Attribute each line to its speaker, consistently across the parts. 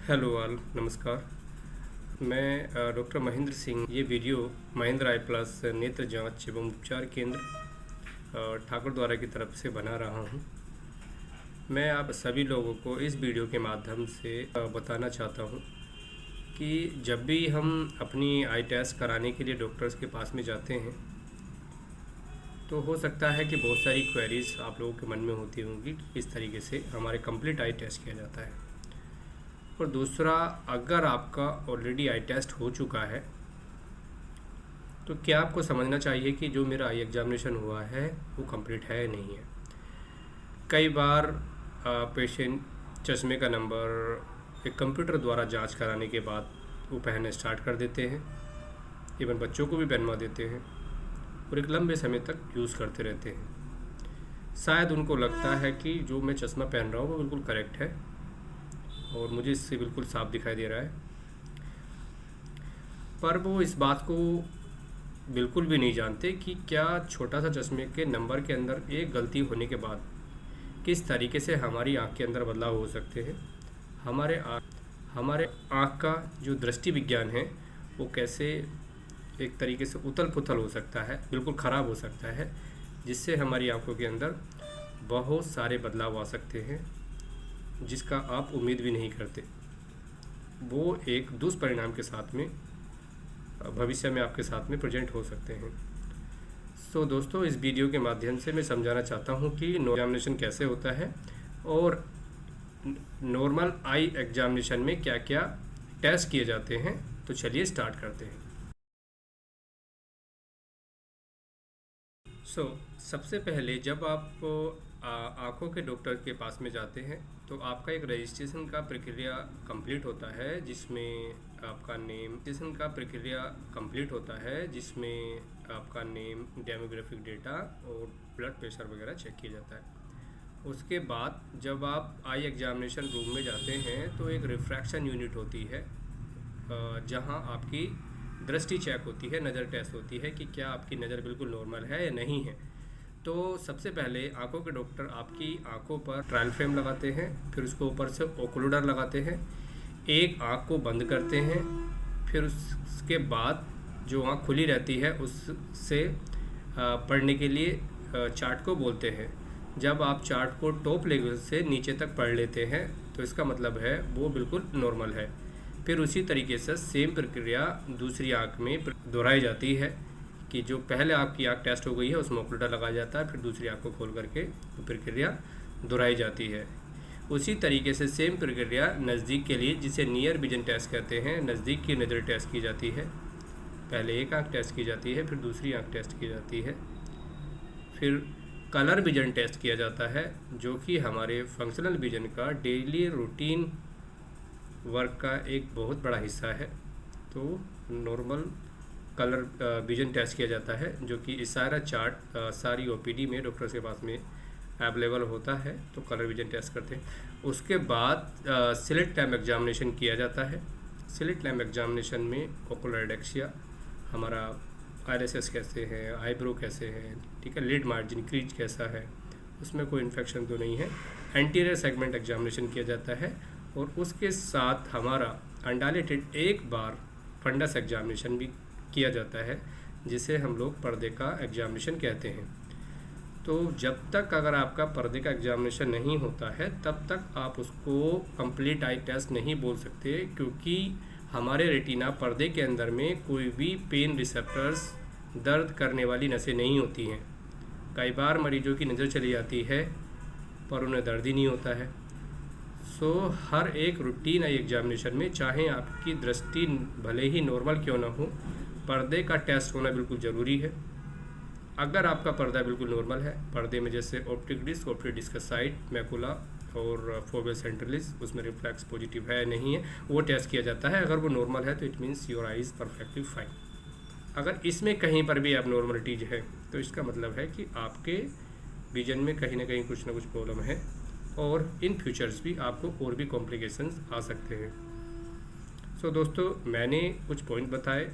Speaker 1: Hello all, नमस्कार। मैं doctor Mahendra Singh. ये वीडियो महेंद्र आई प्लस नेत्र जांच एवं उपचार केंद्र ठाकुर द्वारा की तरफ से बना रहा हूँ। मैं आप सभी लोगों को इस वीडियो के माध्यम से बताना चाहता हूँ कि जब भी हम अपनी आई टेस्ट कराने के लिए डॉक्टर्स के पास में जाते हैं तो हो सकता है कि बहुत सारी क्वेरीज आप लोगों के मन में होती होंगी। इस तरीके से हमारे कंप्लीट आई टेस्ट किया जाता है। और दूसरा, अगर आपका ऑलरेडी आई टेस्ट हो चुका है तो क्या आपको समझना चाहिए कि जो मेरा आई एग्जामिनेशन हुआ है वो कंप्लीट है या नहीं है। कई बार पेशेंट चश्मे का नंबर एक कंप्यूटर द्वारा जांच कराने के बाद वो पहनना स्टार्ट कर देते हैं। इवन बच्चों को भी पहनवा देते हैं और एक लंबे समय तक यूज़ करते रहते हैं। शायद उनको लगता है कि जो मैं चश्मा पहन रहा हूँ वो बिल्कुल करेक्ट है और मुझे इससे बिल्कुल साफ दिखाई दे रहा है, पर वो इस बात को बिल्कुल भी नहीं जानते कि क्या छोटा सा चश्मे के नंबर के अंदर एक गलती होने के बाद किस तरीके से हमारी आँख के अंदर बदलाव हो सकते हैं। हमारे आँख का जो दृष्टि विज्ञान है वो कैसे एक तरीके से उथल पुथल हो सकता है, बिल्कुल ख़राब हो सकता है, जिससे हमारी आँखों के अंदर बहुत सारे बदलाव आ सकते हैं जिसका आप उम्मीद भी नहीं करते। वो एक दुष्परिणाम के साथ में भविष्य में आपके साथ में प्रेजेंट हो सकते हैं। सो दोस्तों, इस वीडियो के माध्यम से मैं समझाना चाहता हूँ कि एग्जामिनेशन कैसे होता है और नॉर्मल आई एग्जामिनेशन में क्या क्या टेस्ट किए जाते हैं। तो चलिए स्टार्ट करते हैं। सबसे पहले जब आप आँखों के डॉक्टर के पास में जाते हैं तो आपका एक रजिस्ट्रेशन का प्रक्रिया कंप्लीट होता है जिसमें आपका नेम, डेमोग्राफिक डेटा और ब्लड प्रेशर वगैरह चेक किया जाता है। उसके बाद जब आप आई एग्जामिनेशन रूम में जाते हैं तो एक रिफ्रैक्शन यूनिट होती है जहां आपकी दृष्टि चेक होती है, नज़र टेस्ट होती है कि क्या आपकी नज़र बिल्कुल नॉर्मल है या नहीं है। तो सबसे पहले आंखों के डॉक्टर आपकी आंखों पर ट्रायल फ्रेम लगाते हैं, फिर उसके ऊपर से ओक्लूडर लगाते हैं, एक आंख को बंद करते हैं, फिर उसके बाद जो आंख खुली रहती है उससे पढ़ने के लिए चार्ट को बोलते हैं। जब आप चार्ट को टॉप लेवल से नीचे तक पढ़ लेते हैं तो इसका मतलब है वो बिल्कुल नॉर्मल है। फिर उसी तरीके से सेम प्रक्रिया दूसरी आंख में दोहराई जाती है कि जो पहले आपकी आंख टेस्ट हो गई है उसमें ओक्लूडर लगाया जाता है, फिर दूसरी आंख को खोल करके प्रक्रिया दोहराई जाती है। उसी तरीके से सेम प्रक्रिया नज़दीक के लिए, जिसे नियर विजन टेस्ट कहते हैं, नज़दीक की नज़र टेस्ट की जाती है। पहले एक आंख टेस्ट की जाती है, फिर दूसरी आंख टेस्ट की जाती है, फिर कलर विजन टेस्ट किया जाता है जो कि हमारे फंक्शनल विजन का डेली रूटीन वर्क का एक बहुत बड़ा हिस्सा है। तो नॉर्मल कलर विजन टेस्ट किया जाता है जो कि इस सारा चार्ट सारी ओपीडी में डॉक्टर के पास में अवेलेबल होता है। तो कलर विजन टेस्ट करते हैं। उसके बाद स्लिट लैम्प एग्जामिनेशन किया जाता है। स्लिट लैम्प एग्जामिनेशन में ओकुलर एडेक्सिया, हमारा आईरिस कैसे हैं, आईब्रो कैसे हैं, ठीक है, लिड मार्जिन क्रीज कैसा है, उसमें कोई इन्फेक्शन तो नहीं है। एंटीरियर सेगमेंट एग्जामिनेशन किया जाता है और उसके साथ हमारा अनडायलेटेड एक बार फंडस एग्जामिनेशन भी किया जाता है जिसे हम लोग पर्दे का एग्जामिनेशन कहते हैं। तो जब तक अगर आपका पर्दे का एग्जामिनेशन नहीं होता है तब तक आप उसको कंप्लीट आई टेस्ट नहीं बोल सकते, क्योंकि हमारे रेटिना पर्दे के अंदर में कोई भी पेन रिसेप्टर्स, दर्द करने वाली नसें नहीं होती हैं। कई बार मरीजों की नज़र चली जाती है पर उन्हें दर्द ही नहीं होता है। हर एक रूटीन आई एग्जामिनेशन में, चाहे आपकी दृष्टि भले ही नॉर्मल क्यों ना हो, पर्दे का टेस्ट होना बिल्कुल ज़रूरी है। अगर आपका पर्दा बिल्कुल नॉर्मल है, पर्दे में जैसे ऑप्टिक डिस्क का साइड, मैकुला और फोवेल सेंट्रलिस, उसमें रिफ्लेक्स पॉजिटिव है नहीं है, वो टेस्ट किया जाता है। अगर वो नॉर्मल है तो it means your I is perfectly fine. अगर इसमें कहीं पर भी एबनॉर्मलिटीज है तो इसका मतलब है कि आपके विजन में कहीं ना कहीं कुछ ना कुछ प्रॉब्लम है और इन फ्यूचर्स भी आपको और भी कॉम्प्लिकेशंस आ सकते हैं। दोस्तों, मैंने कुछ पॉइंट बताए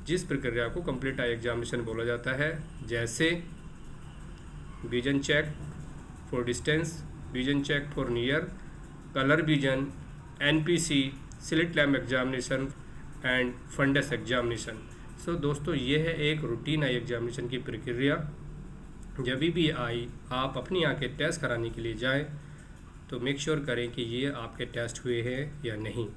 Speaker 1: जिस प्रक्रिया को कंप्लीट आई एग्जामिनेशन बोला जाता है, जैसे vision check for distance, vision check for near, colour vision, NPC, slit lamp examination and fundus examination. So दोस्तों ये है एक रूटीन आई एग्जामिनेशन की प्रक्रिया। जब भी आप अपनी आंखें टेस्ट कराने के लिए जाएं तो मेक श्योर करें कि ये आपके टेस्ट हुए हैं या नहीं।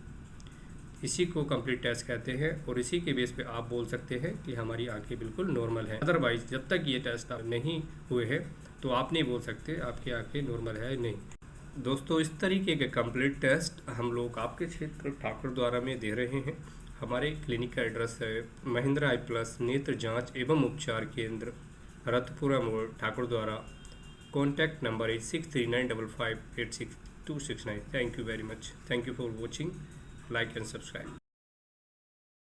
Speaker 1: इसी को कंप्लीट टेस्ट कहते हैं और इसी के बेस पे आप बोल सकते हैं कि हमारी आंखें बिल्कुल नॉर्मल हैं। अदरवाइज जब तक ये टेस्ट नहीं हुए हैं तो आप नहीं बोल सकते आपकी आंखें नॉर्मल है नहीं। दोस्तों इस तरीके के कंप्लीट टेस्ट हम लोग आपके क्षेत्र ठाकुर द्वारा में दे रहे हैं। हमारे क्लिनिक का एड्रेस है महिंद्रा आई प्लस नेत्र जांच एवं उपचार केंद्र, रतपुरा मोड़, ठाकुर द्वारा। कॉन्टैक्ट नंबर है 6395586269। Thank you very much. Thank you for watching. Like and subscribe.